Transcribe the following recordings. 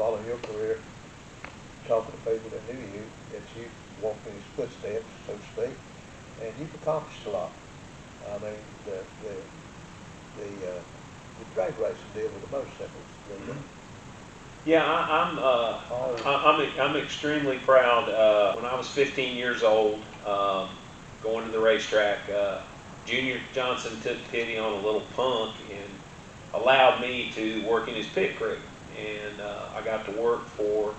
following your career, talking to people that knew you, that you walked in his footsteps, so to speak, and you've accomplished a lot. I mean, the drag racing deal with the motorcycles. Yeah, I'm extremely proud. When I was 15 years old, going to the racetrack, Junior Johnson took pity on a little punk and allowed me to work in his pit crew. And I got to work for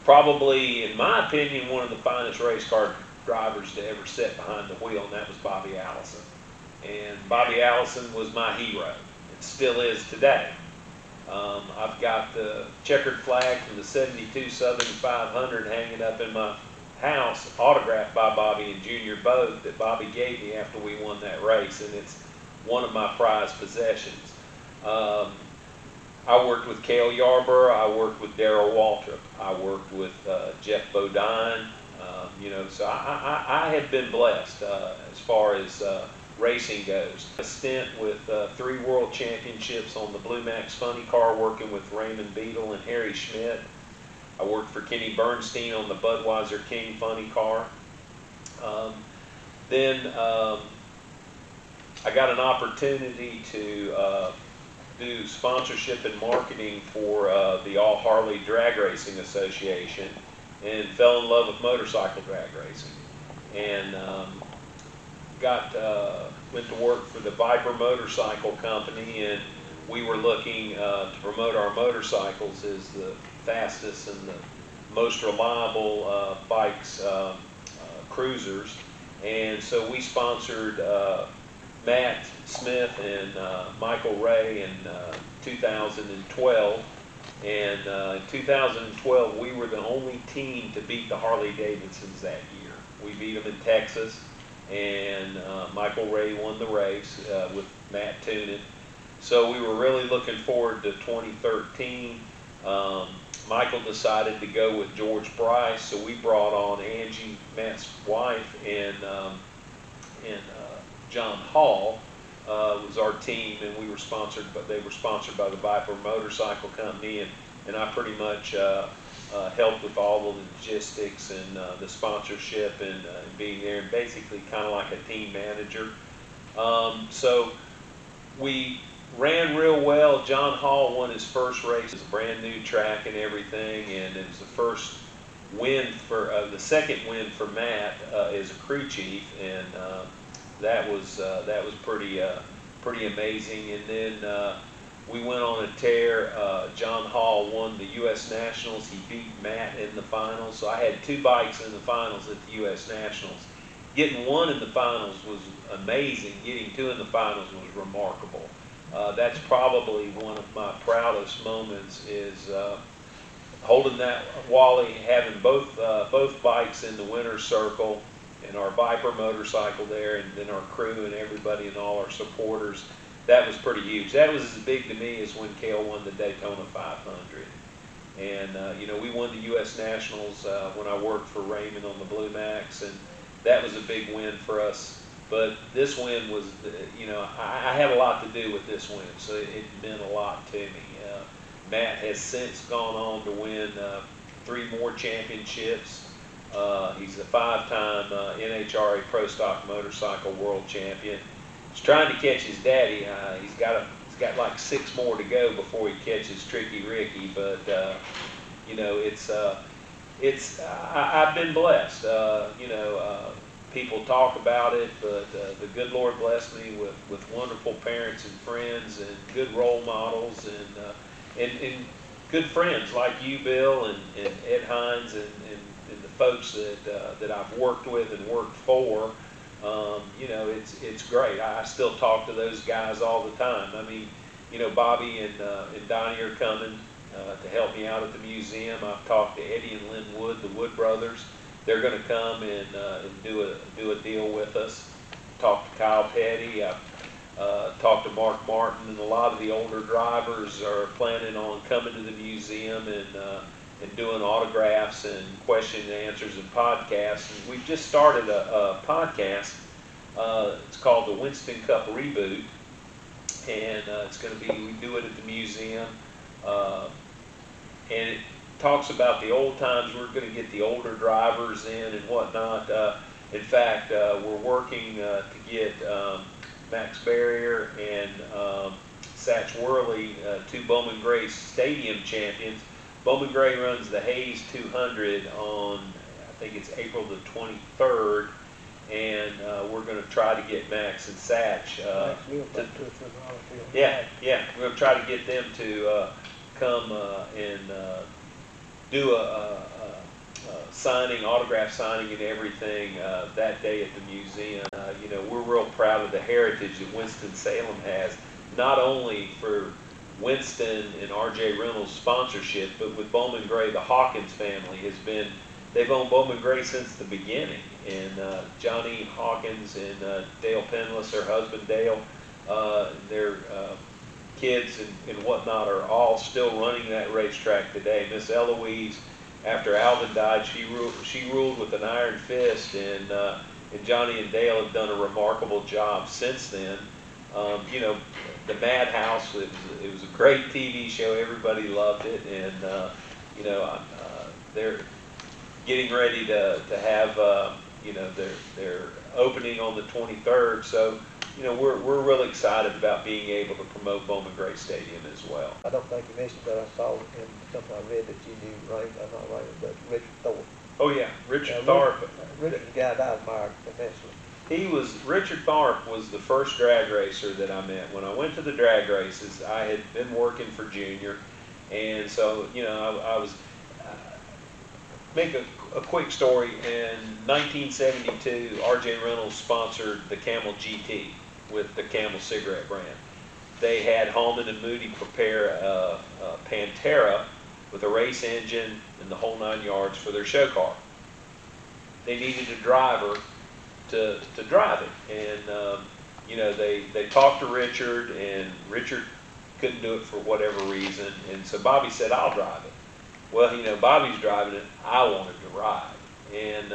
probably, in my opinion, one of the finest race car drivers to ever sit behind the wheel, and that was Bobby Allison. And Bobby Allison was my hero. It still is today. I've got the checkered flag from the 72 Southern 500 hanging up in my house, autographed by Bobby and Junior both, that Bobby gave me after we won that race, and it's one of my prized possessions. I worked with Cale Yarborough, I worked with Darrell Waltrip, I worked with Jeff Bodine, so I have been blessed as far as racing goes. A stint with 3 world championships on the Blue Max Funny Car, working with Raymond Beadle and Harry Schmidt. I worked for Kenny Bernstein on the Budweiser King Funny Car. Then I got an opportunity to do sponsorship and marketing for the All Harley Drag Racing Association, and fell in love with motorcycle drag racing. And went to work for the Viper Motorcycle Company, and we were looking to promote our motorcycles as the fastest and the most reliable bikes, cruisers. And so we sponsored Matt Smith and Michael Ray in 2012. And in 2012, we were the only team to beat the Harley Davidsons that year. We beat them in Texas, and Michael Ray won the race with Matt Toonin. So we were really looking forward to 2013. Michael decided to go with George Bryce, so we brought on Angie, Matt's wife, and John Hall was our team, and we were sponsored, but they were sponsored by the Viper Motorcycle Company, and I pretty much helped with all the logistics and the sponsorship and being there, and basically kind of like a team manager. So we ran real well. John Hall won his first race. It was a brand new track and everything, and it was the first win for the second win for Matt as a crew chief, and that was pretty amazing. And then we went on a tear. John Hall won the U.S. Nationals. He beat Matt in the finals. So I had 2 bikes in the finals at the U.S. Nationals. Getting 1 in the finals was amazing. Getting 2 in the finals was remarkable. That's probably one of my proudest moments, is holding that Wally, having both bikes in the winner's circle, and our Viper motorcycle there, and then our crew and everybody and all our supporters. That was pretty huge. That was as big to me as when Cale won the Daytona 500. And we won the U.S. Nationals when I worked for Raymond on the Blue Max, and that was a big win for us. But this win was, I had a lot to do with this win, so it meant a lot to me. Matt has since gone on to win 3 more championships. He's a 5-time NHRA Pro Stock Motorcycle World Champion. He's trying to catch his daddy. He's got like 6 more to go before he catches Tricky Ricky. But I've been blessed. People talk about it, but the good Lord blessed me with wonderful parents and friends, and good role models, and good friends like you, Bill, and Ed Hines, and the folks that I've worked with and worked for. It's great. I still talk to those guys all the time. I mean, Bobby and Donnie are coming to help me out at the museum. I've talked to Eddie and Lynn Wood, the Wood brothers. They're going to come and do a deal with us. Talked to Kyle Petty. I've talked to Mark Martin, and a lot of the older drivers are planning on coming to the museum and doing autographs and question and answers and podcasts. And we've just started a podcast. It's called the Winston Cup Reboot, and it's going to be, we do it at the museum. and it talks about the old times. We're going to get the older drivers in and whatnot. In fact, we're working to get Max Barrier and Satch Worley, two Bowman Gray Stadium champions. Bowman Gray runs the Hayes 200 on, I think it's April the 23rd, and we're going to try to get Max and Satch. Yeah, we're going to try to get them to come and do a signing, autograph signing and everything that day at the museum. You know, we're real proud of the heritage that Winston-Salem has, not only for Winston and R.J. Reynolds' sponsorship, but with Bowman Gray, the Hawkins family has been, they've owned Bowman Gray since the beginning. And Johnny Hawkins and Dale Penless, her husband Dale, their kids and whatnot are all still running that racetrack today. Miss Eloise, after Alvin died, she ruled with an iron fist, and Johnny and Dale have done a remarkable job since then. You know, the Madhouse, it was a great TV show. Everybody loved it, and you know, they're getting ready to have you know, their opening on the 23rd. So, you know, we're really excited about being able to promote Bowman Gray Stadium as well. I don't think you mentioned, but I saw in something I read that you knew, right? I'm not right, but Richard Thorpe. Oh yeah, Richard Thorpe. Richard's the guy that I admired immensely. Richard Thorpe was the first drag racer that I met. When I went to the drag races, I had been working for Junior, and so, you know, I was, make a quick story. In 1972, R.J. Reynolds sponsored the Camel GT with the Camel cigarette brand. They had Hallman and Moody prepare a Pantera with a race engine and the whole 9 yards for their show car. They needed a driver to drive it, and you know, they talked to Richard, and Richard couldn't do it for whatever reason, and so Bobby said, "I'll drive it." Well, you know, Bobby's driving it, I wanted to ride, and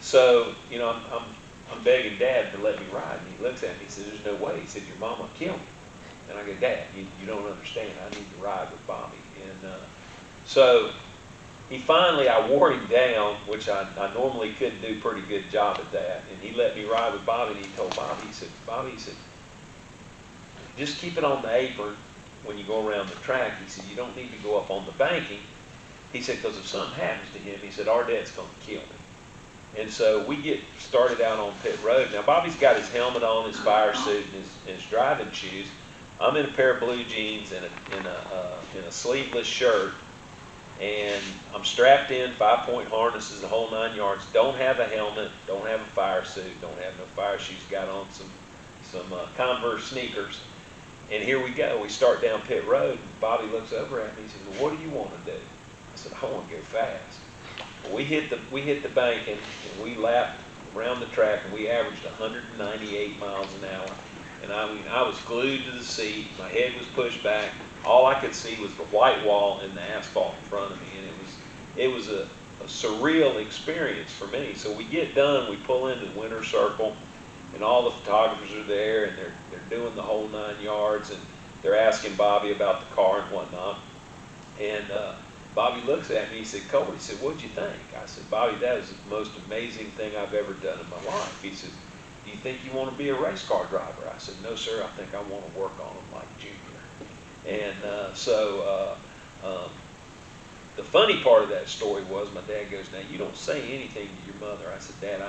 so, you know, I'm begging Dad to let me ride, and he looks at me, he says, "There's no way." He said, "Your mama will kill me." And I go, "Dad, you don't understand, I need to ride with Bobby." And so he finally, I wore him down, which I normally couldn't do a pretty good job at that, and he let me ride with Bobby, and he told Bobby, he said, "Bobby," he said, "just keep it on the apron when you go around the track." He said, "You don't need to go up on the banking." He said, "Because if something happens to him," he said, "our dad's going to kill me." And so we get started out on pit road. Now, Bobby's got his helmet on, his fire suit, and his driving shoes. I'm in a pair of blue jeans and in a sleeveless shirt, and I'm strapped in, 5-point harnesses, the whole 9 yards. Don't have a helmet, don't have a fire suit, don't have no fire shoes. Got on some Converse sneakers, and here we go. We start down pit road, and Bobby looks over at me. He says, "Well, what do you want to do?" I said, "I want to go fast." Well, we hit the banking, and we lapped around the track, and we averaged 198 miles an hour. And I mean, I was glued to the seat. My head was pushed back. All I could see was the white wall and the asphalt in front of me, and it was a surreal experience for me. So we get done, we pull into the winner's circle, and all the photographers are there, and they're doing the whole 9 yards, and they're asking Bobby about the car and whatnot. And Bobby looks at me, he said, "Colbert," he said, "what'd you think?" I said, "Bobby, that was the most amazing thing I've ever done in my life." He said, "Do you think you want to be a race car driver?" I said, "No, sir, I think I want to work on them like Junior." And so the funny part of that story was, my dad goes, "Now, you don't say anything to your mother." I said, "Dad,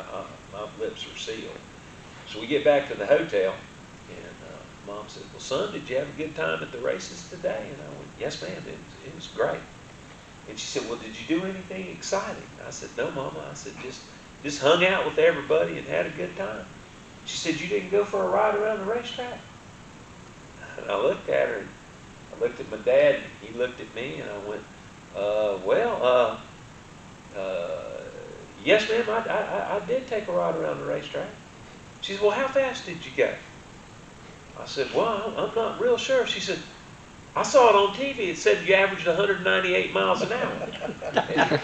my lips are sealed." So we get back to the hotel, and Mom said, "Well, son, did you have a good time at the races today?" And I went, "Yes, ma'am, it was great." And she said, "Well, did you do anything exciting?" I said, "No, Mama." I said, just hung out with everybody and had a good time." She said, "You didn't go for a ride around the racetrack?" And I looked at her, and I looked at my dad, and he looked at me, and I went, "Well, yes, ma'am, I did take a ride around the racetrack." She said, "Well, how fast did you go?" I said, "Well, I'm not real sure." She said, "I saw it on TV. It said you averaged 198 miles an hour."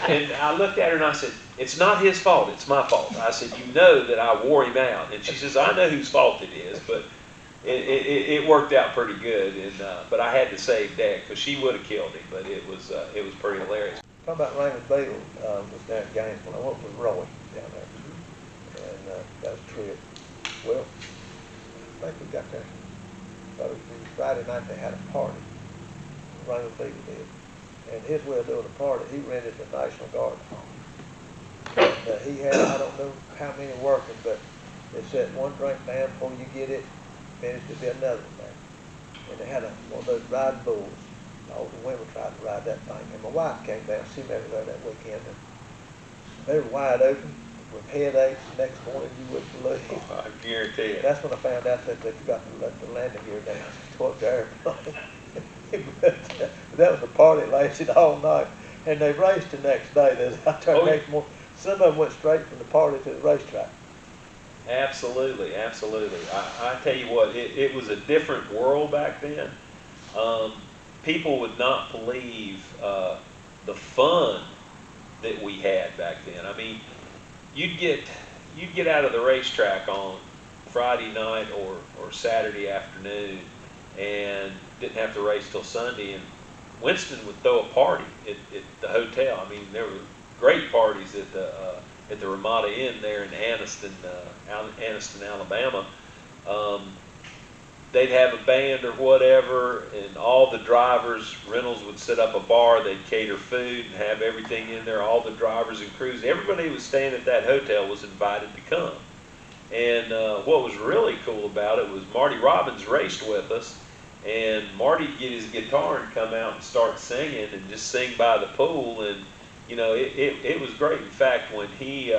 And I looked at her and I said, "It's not his fault. It's my fault." I said, "You know that I wore him out." And she says, "I know whose fault it is, but it worked out pretty good, and but I had to save Dad because she would have killed him. But it was pretty hilarious. Talking about Raymond Beal, was down in Gainesville. I went with Roy down there, and that was a trip. Well, I think we got there. But it was Friday night. They had a party. Raymond Beal did, and his way of doing a party, he rented the National Guard home. And he had, I don't know how many working, but they set one drink down before you get it finished, there'd be another one there. And they had one of those riding bulls. All the women tried to ride that thing. And my wife came down, she met her there that weekend, and they were wide open with headaches. The next morning you wouldn't believe. Oh, I guarantee it. That's when I found out that they forgot to let the landing gear down toward the airplane. But that was a party that lasted all night. And they raced the next day. They was out there next morning. Some of them went straight from the party to the racetrack. Absolutely, absolutely. I tell you what, it was a different world back then. People would not believe the fun that we had back then. I mean, you'd get out of the racetrack on Friday night or Saturday afternoon and didn't have to race till Sunday, and Winston would throw a party at the hotel. I mean, there were great parties at the Ramada Inn there in Anniston, Alabama. They'd have a band or whatever, and all the drivers, Reynolds would set up a bar, they'd cater food and have everything in there, all the drivers and crews. Everybody who was staying at that hotel was invited to come. And what was really cool about it was Marty Robbins raced with us, and Marty'd get his guitar and come out and start singing and just sing by the pool, and you know, it was great. In fact, when he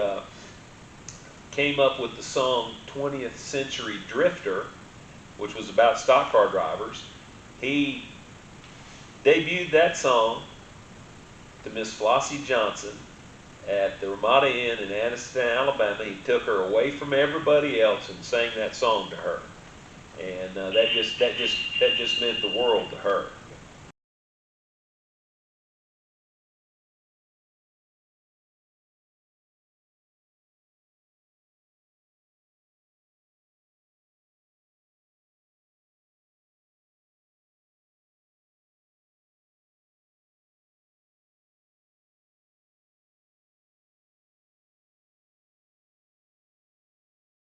came up with the song 20th Century Drifter, which was about stock car drivers, he debuted that song to Miss Flossie Johnson at the Ramada Inn in Anniston, Alabama. He took her away from everybody else and sang that song to her, and that just meant the world to her.